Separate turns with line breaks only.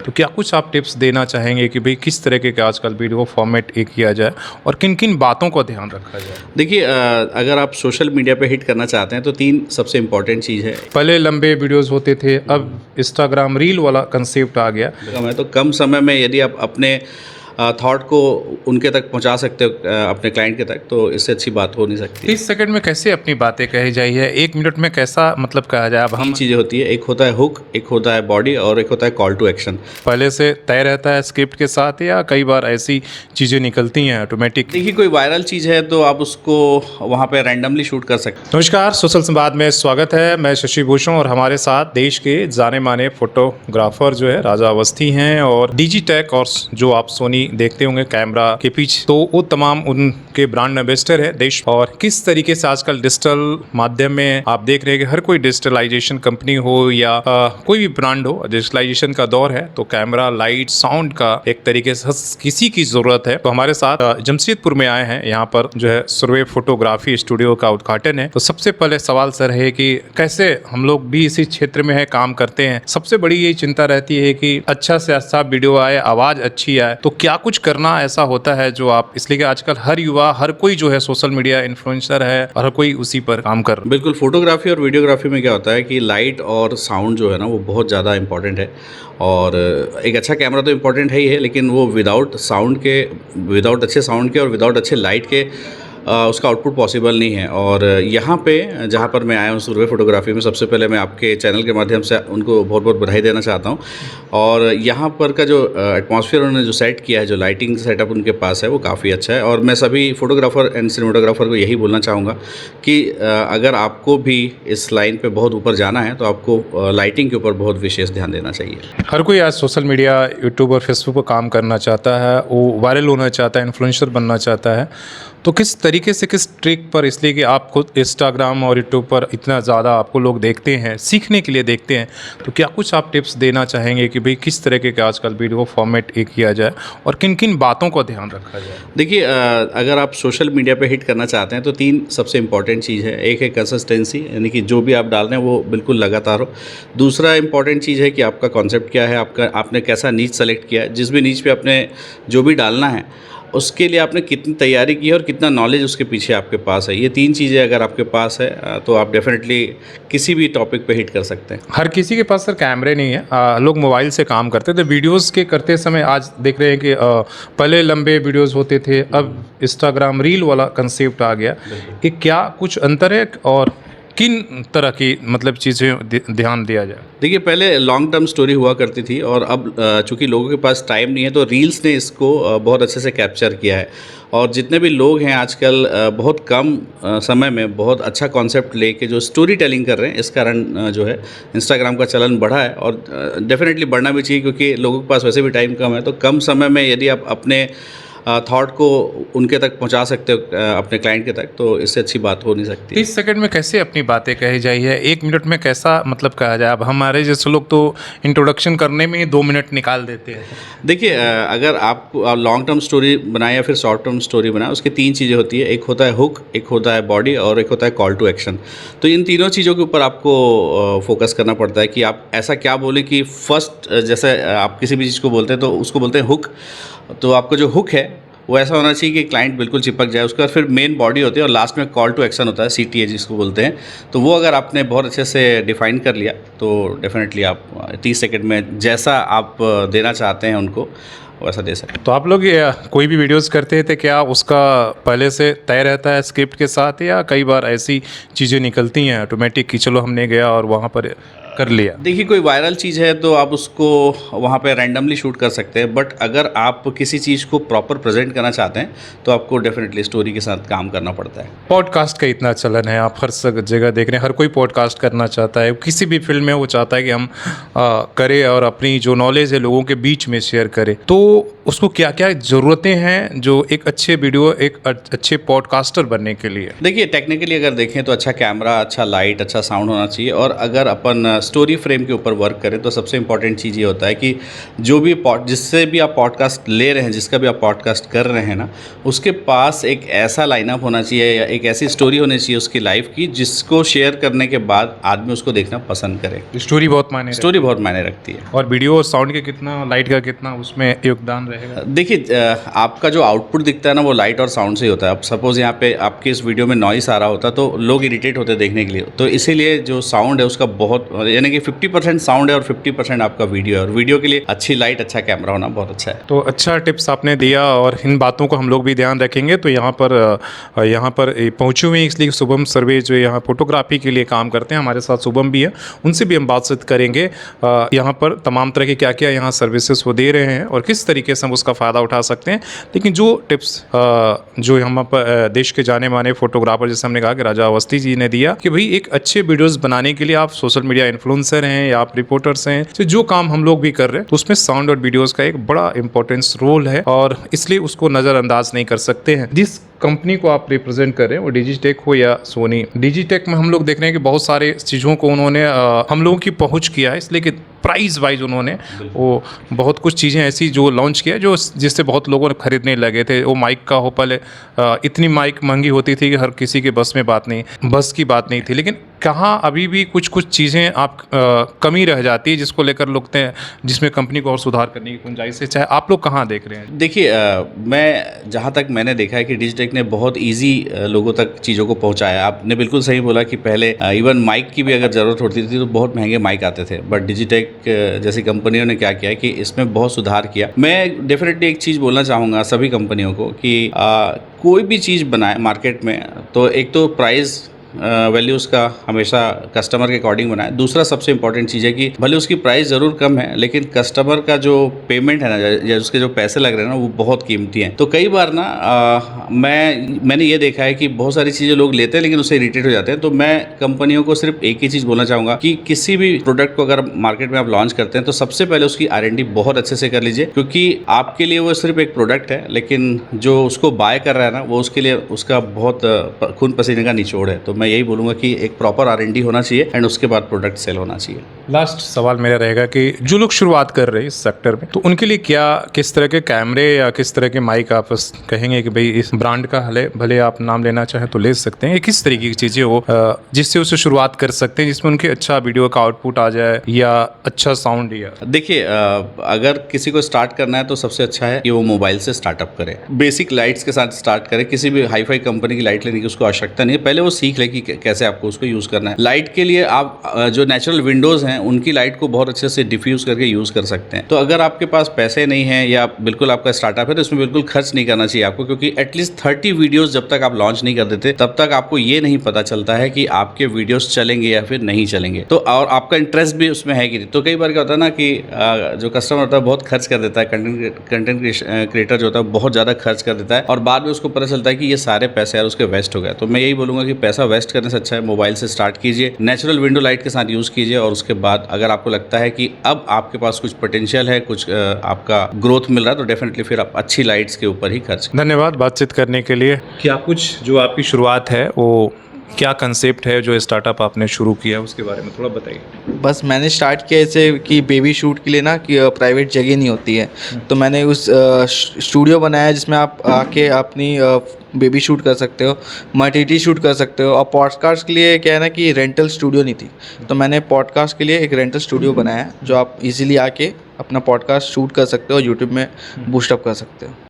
तो क्या कुछ आप टिप्स देना चाहेंगे कि भाई किस तरीके के आजकल वीडियो फॉर्मेट एक किया जाए और किन किन बातों का ध्यान रखा जाए?
देखिए अगर आप सोशल मीडिया पे हिट करना चाहते हैं तो 3 सबसे इम्पोर्टेंट चीज़ है।
पहले लंबे वीडियोस होते थे, अब इंस्टाग्राम रील वाला कंसेप्ट आ गया।
तो कम समय में यदि आप अपने थॉट को उनके तक पहुंचा सकते हो अपने क्लाइंट के तक, तो इससे अच्छी बात हो नहीं सकती।
30 सेकंड में कैसे अपनी बातें कही जाई है, 1 मिनट में कैसा मतलब कहा जाए? अब हम
3 चीज़ें होती है, एक होता है हुक, एक होता है बॉडी और एक होता है कॉल टू एक्शन।
पहले से तय रहता है स्क्रिप्ट के साथ या कई बार ऐसी चीज़ें निकलती हैं ऑटोमेटिक?
देखिए कोई वायरल चीज़ है तो आप उसको वहाँ पे रैंडमली शूट कर सकते हैं।
नमस्कार, सोशल संवाद में स्वागत है। मैं शशि भूषण और हमारे साथ देश के जाने माने फोटोग्राफर जो है राजा अवस्थी हैं और डिजिटेक और जो आप सोनी देखते होंगे कैमरा के पीछे, तो वो तमाम उनके ब्रांड एम्बेसडर है देश। और किस तरीके से आजकल डिजिटल माध्यम में आप देख रहे हैं कि हर कोई डिजिटलाइजेशन कंपनी हो या कोई भी ब्रांड हो, डिजिटलाइजेशन का दौर है, तो कैमरा, लाइट, साउंड का एक तरीके से किसी की जरूरत है। तो हमारे साथ जमशेदपुर में आए हैं, यहाँ पर जो है सुरवे फोटोग्राफी स्टूडियो का उद्घाटन है। तो सबसे पहले सवाल सर है कि कैसे हम लोग भी इसी क्षेत्र में है काम करते हैं, सबसे बड़ी यही चिंता रहती है कि अच्छा से अच्छा वीडियो आए, आवाज अच्छी आए, तो क्या कुछ करना ऐसा होता है जो आप, इसलिए कि आजकल हर युवा, हर कोई जो है सोशल मीडिया इन्फ्लुएंसर है और हर कोई उसी पर काम कर रहा है।
बिल्कुल, फोटोग्राफी और वीडियोग्राफी में क्या होता है कि लाइट और साउंड जो है ना वो बहुत ज़्यादा इंपॉर्टेंट है। और एक अच्छा कैमरा तो इम्पॉर्टेंट है ही है, लेकिन वो विदाउट अच्छे साउंड के और विदाउट अच्छे लाइट के उसका आउटपुट पॉसिबल नहीं है। और यहाँ पे जहाँ पर मैं आया हूँ सुरवे फोटोग्राफी में, सबसे पहले मैं आपके चैनल के माध्यम से उनको बहुत बहुत बधाई देना चाहता हूँ। और यहाँ पर का जो एटमॉस्फेयर उन्होंने जो सेट किया है, जो लाइटिंग सेटअप उनके पास है, वो काफ़ी अच्छा है। और मैं सभी फोटोग्राफर एंड सिनेमाटोग्राफर को यही बोलना चाहूँगा कि अगर आपको भी इस लाइन पे बहुत ऊपर जाना है तो आपको लाइटिंग के ऊपर बहुत विशेष ध्यान देना चाहिए।
हर कोई आज सोशल मीडिया, यूट्यूब और फेसबुक पर काम करना चाहता है, वो वायरल होना चाहता है, इन्फ्लुएंसर बनना चाहता है। तो किस तरीके से, किस ट्रिक पर, इसलिए कि आप खुद इंस्टाग्राम और यूट्यूब पर इतना ज़्यादा आपको लोग देखते हैं, सीखने के लिए देखते हैं, तो क्या कुछ आप टिप्स देना चाहेंगे कि भाई किस तरीके के आजकल वीडियो फॉर्मेट एक किया जाए और किन किन बातों का ध्यान रखा जाए?
देखिए अगर आप सोशल मीडिया पे हिट करना चाहते हैं तो 3 सबसे इम्पॉर्टेंट चीज़ है। एक है कंसिस्टेंसी, यानी कि जो भी आप डाल रहे हैं वो बिल्कुल लगातार हो। दूसरा इम्पॉर्टेंट चीज़ है कि आपका कॉन्सेप्ट क्या है, आपने कैसा नीच सेलेक्ट किया है, जिस भी नीच पे आपने जो भी डालना है उसके लिए आपने कितनी तैयारी की है और कितना नॉलेज उसके पीछे आपके पास है। ये 3 चीज़ें अगर आपके पास है तो आप डेफिनेटली किसी भी टॉपिक पे हिट कर सकते हैं।
हर किसी के पास सर कैमरे नहीं है, लोग मोबाइल से काम करते थे। वीडियोस के करते समय आज देख रहे हैं कि पहले लंबे वीडियोस होते थे, अब इंस्टाग्राम रील वाला कंसेप्ट आ गया। कि क्या कुछ अंतर है और किन तरह की मतलब चीज़ें ध्यान दिया जाए?
देखिए पहले लॉन्ग टर्म स्टोरी हुआ करती थी और अब चूँकि लोगों के पास टाइम नहीं है तो रील्स ने इसको बहुत अच्छे से कैप्चर किया है। और जितने भी लोग हैं आजकल बहुत कम समय में बहुत अच्छा कॉन्सेप्ट लेके जो स्टोरी टेलिंग कर रहे हैं, इस कारण जो है इंस्टाग्राम का चलन बढ़ा है। और डेफिनेटली बढ़ना भी चाहिए, क्योंकि लोगों के पास वैसे भी टाइम कम है। तो कम समय में यदि आप अपने थॉट को उनके तक पहुंचा सकते हो अपने क्लाइंट के तक, तो इससे अच्छी बात हो नहीं सकती।
30 सेकंड में कैसे अपनी बातें कही जाई है, 1 मिनट में कैसा मतलब कहा जाए? अब हमारे जैसे लोग तो इंट्रोडक्शन करने में 2 मिनट निकाल देते हैं।
देखिए अगर आप लॉन्ग टर्म स्टोरी बनाए या फिर शॉर्ट टर्म स्टोरी बनाए, उसकी 3 चीज़ें होती है। एक होता है हुक, एक होता है बॉडी और एक होता है कॉल टू एक्शन। तो इन तीनों चीज़ों के ऊपर आपको फोकस करना पड़ता है कि आप ऐसा क्या बोलें कि फर्स्ट, जैसे आप किसी भी चीज़ को बोलते हैं तो उसको बोलते हैं हुक। तो आपका जो हुक है वो ऐसा होना चाहिए कि क्लाइंट बिल्कुल चिपक जाए। उसके बाद फिर मेन बॉडी होती है और लास्ट में कॉल टू एक्शन होता है, CTA जिसको बोलते हैं। तो वो अगर आपने बहुत अच्छे से डिफाइन कर लिया तो डेफिनेटली आप 30 सेकंड में जैसा आप देना चाहते हैं उनको वैसा दे सकते हैं।
तो आप लोग कोई भी वीडियोस करते थे, क्या उसका पहले से तय रहता है स्क्रिप्ट के साथ या कई बार ऐसी चीज़ें निकलती हैं ऑटोमेटिक कि चलो हमने गया और वहाँ पर कर लिया?
देखिए कोई वायरल चीज़ है तो आप उसको वहाँ पे रैंडमली शूट कर सकते हैं, बट अगर आप किसी चीज़ को प्रॉपर प्रेजेंट करना चाहते हैं तो आपको डेफिनेटली स्टोरी के साथ काम करना पड़ता है।
पॉडकास्ट का इतना चलन है, आप हर जगह देख रहे हैं, हर कोई पॉडकास्ट करना चाहता है। किसी भी फील्ड में वो चाहता है कि हम करें और अपनी जो नॉलेज है लोगों के बीच में शेयर करें। तो उसको क्या क्या ज़रूरतें हैं जो एक अच्छे वीडियो, एक अच्छे पॉडकास्टर बनने के लिए?
देखिए टेक्निकली अगर देखें तो अच्छा कैमरा, अच्छा लाइट, अच्छा साउंड होना चाहिए। और अगर अपन स्टोरी फ्रेम के ऊपर वर्क करें तो सबसे इंपॉर्टेंट चीज़ ये होता है कि जो भी जिससे भी आप पॉडकास्ट ले रहे हैं, जिसका भी आप पॉडकास्ट कर रहे हैं ना, उसके पास एक ऐसा लाइनअप होना चाहिए या एक ऐसी स्टोरी होनी चाहिए उसकी लाइफ की जिसको शेयर करने के बाद आदमी उसको देखना पसंद करे।
स्टोरी बहुत मायने
स्टोरी बहुत मायने रखती है।
और वीडियो और साउंड के कितना, लाइट का कितना उसमें योगदान रहेगा?
देखिए आपका जो आउटपुट दिखता है ना वो लाइट और साउंड से ही होता है। अब सपोज़ यहाँ पे आपके इस वीडियो में नॉइस आ रहा होता तो लोग इरिटेट होते देखने के लिए, तो इसीलिए जो साउंड है उसका बहुत, यानी कि 50% साउंड है और 50% आपका वीडियो है, और वीडियो के लिए अच्छी लाइट, अच्छा कैमरा होना बहुत अच्छा है।
तो अच्छा टिप्स आपने दिया और इन बातों को हम लोग भी ध्यान रखेंगे। तो यहाँ पर पहुँचे हुए हैं, इसलिए शुभम सर्वे जो यहाँ फोटोग्राफी के लिए काम करते हैं, हमारे साथ शुभम भी है, उनसे भी हम बातचीत करेंगे। यहाँ पर तमाम तरह के क्या क्या यहाँ सर्विसेज वो दे रहे हैं और किस तरीके से हम उसका फ़ायदा उठा सकते हैं। लेकिन जो टिप्स जो हम देश के जाने माने फोटोग्राफर, जैसे हमने कहा कि राजा अवस्थी जी ने दिया कि भाई एक अच्छे वीडियोस बनाने के लिए आप सोशल मीडिया इन्फ्लुएंसर हैं या आप रिपोर्टर्स हैं, तो जो काम हम लोग भी कर रहे हैं तो उसमें साउंड और वीडियोस का एक बड़ा इंपॉर्टेंस रोल है और इसलिए उसको नज़रअंदाज नहीं कर सकते हैं। जिस कंपनी को आप रिप्रेजेंट कर रहे हैं वो डिजिटेक हो या सोनी, डिजिटेक में हम लोग देख रहे हैं कि बहुत सारे चीज़ों को उन्होंने हम लोगों की पहुंच किया है, इसलिए कि प्राइस वाइज उन्होंने वो बहुत कुछ चीज़ें ऐसी जो लॉन्च किया जो जिससे बहुत लोगों ने खरीदने लगे थे। वो माइक का हो, पहले इतनी माइक महंगी होती थी कि हर किसी के बस की बात नहीं थी। लेकिन कहाँ अभी भी कुछ चीज़ें आप कमी रह जाती है जिसको लेकर लोग जिसमें कंपनी को और सुधार करने की गुंजाइश है। चाहे आप लोग कहाँ देख रहे हैं?
देखिए मैं जहाँ तक मैंने देखा है कि डिजिटेक ने बहुत ईजी लोगों तक चीज़ों को पहुँचाया। आपने बिल्कुल सही बोला कि पहले इवन माइक की भी अगर ज़रूरत होती थी तो बहुत महंगे माइक आते थे, बट डिजिटेक जैसी कंपनियों ने क्या किया कि इसमें बहुत सुधार किया। मैं डेफिनेटली एक चीज़ बोलना चाहूँगा सभी कंपनियों को कि कोई भी चीज़ बनाए मार्केट में तो एक तो प्राइस वैल्यू उसका हमेशा कस्टमर के अकॉर्डिंग बनाए। दूसरा सबसे इंपॉर्टेंट चीज़ है कि भले उसकी प्राइस ज़रूर कम है लेकिन कस्टमर का जो पेमेंट है ना या उसके जो पैसे लग रहे हैं ना वो बहुत कीमती हैं। तो कई बार ना मैंने ये देखा है कि बहुत सारी चीज़ें लोग लेते हैं लेकिन उससे इरिटेट हो जाते हैं। तो मैं कंपनियों को सिर्फ एक ही चीज़ बोलना चाहूँगा कि किसी भी प्रोडक्ट को अगर मार्केट में आप लॉन्च करते हैं तो सबसे पहले उसकी R&D बहुत अच्छे से कर लीजिए, क्योंकि आपके लिए वो सिर्फ एक प्रोडक्ट है लेकिन जो उसको बाय कर रहा है ना वो उसके लिए उसका बहुत खून पसीने का निचोड़ है। तो मैं यही बोलूँगा कि एक प्रॉपर R&D होना चाहिए एंड उसके बाद प्रोडक्ट सेल होना चाहिए।
लास्ट सवाल मेरा रहेगा कि जो लोग शुरुआत कर रहे हैं इस सेक्टर में तो उनके लिए क्या, किस तरह के कैमरे या किस तरह के माइक आप कहेंगे कि भाई इस ब्रांड का भले आप नाम लेना चाहें तो ले सकते हैं, किस तरीके की चीज़ें हो जिससे उसे शुरुआत कर सकते हैं जिसमें उनके अच्छा वीडियो का आउटपुट आ जाए या अच्छा साउंड? या
देखिए अगर किसी को स्टार्ट करना है तो सबसे अच्छा है कि वो मोबाइल से स्टार्टअप करे, बेसिक लाइट्स के साथ स्टार्ट करे। किसी भी हाई फाई कंपनी की लाइट लेने की उसको आवश्यकता नहीं है, पहले वो सीख ले कि कैसे आपको उसको यूज़ करना है। लाइट के लिए आप जो नेचुरल विंडोज़ हैं उनकी लाइट को बहुत अच्छे से डिफ्यूज़ करके यूज़ कर सकते हैं। तो अगर आपके पास पैसे नहीं हैं या बिल्कुल आपका स्टार्टअप है तो इसमें बिल्कुल खर्च नहीं करना चाहिए आपको, क्योंकि एटलीस्ट 30 वीडियोज़ जब तक आप लॉन्च नहीं कर देते तब तक आपको ये नहीं पता चलता है कि आपके वीडियोज़ चलेंगे या फिर नहीं चलेंगे। तो और आपका इंटरेस्ट भी उसमें है कि नहीं। तो कई बार क्या होता है ना कि जो कस्टमर होता है बहुत खर्च कर देता है, कंटेंट क्रिएटर जो होता है बहुत ज़्यादा खर्च कर देता है और बाद में उसको पता चलता है कि ये सारे पैसे यार उसके वेस्ट हो गए। तो मैं यही बोलूँगा कि पैसा वेस्ट करने से अच्छा है मोबाइल से स्टार्ट कीजिए, नेचुरल विंडो लाइट के साथ यूज़ कीजिए और उसके बाद अगर आपको लगता है कि अब आपके पास कुछ पोटेंशियल है, कुछ आपका ग्रोथ मिल रहा है तो डेफिनेटली फिर आप अच्छी लाइट्स के ऊपर ही खर्च।
धन्यवाद बातचीत करने के लिए। क्या कुछ जो आपकी शुरुआत है वो क्या कंसेप्ट है जो स्टार्टअप आपने शुरू किया उसके बारे में थोड़ा बताइए।
बस मैंने स्टार्ट किया ऐसे कि बेबी शूट के लिए ना कि प्राइवेट जगह नहीं होती है, तो मैंने उस स्टूडियो बनाया जिसमें आप आके अपनी बेबी शूट कर सकते हो, मर्टिटी शूट कर सकते हो। और पॉडकास्ट के लिए क्या है ना कि रेंटल स्टूडियो नहीं थी, तो मैंने पॉडकास्ट के लिए एक रेंटल स्टूडियो बनाया जो आप इजीली आके अपना पॉडकास्ट शूट कर सकते हो, यूट्यूब में बूस्टअप कर सकते हो।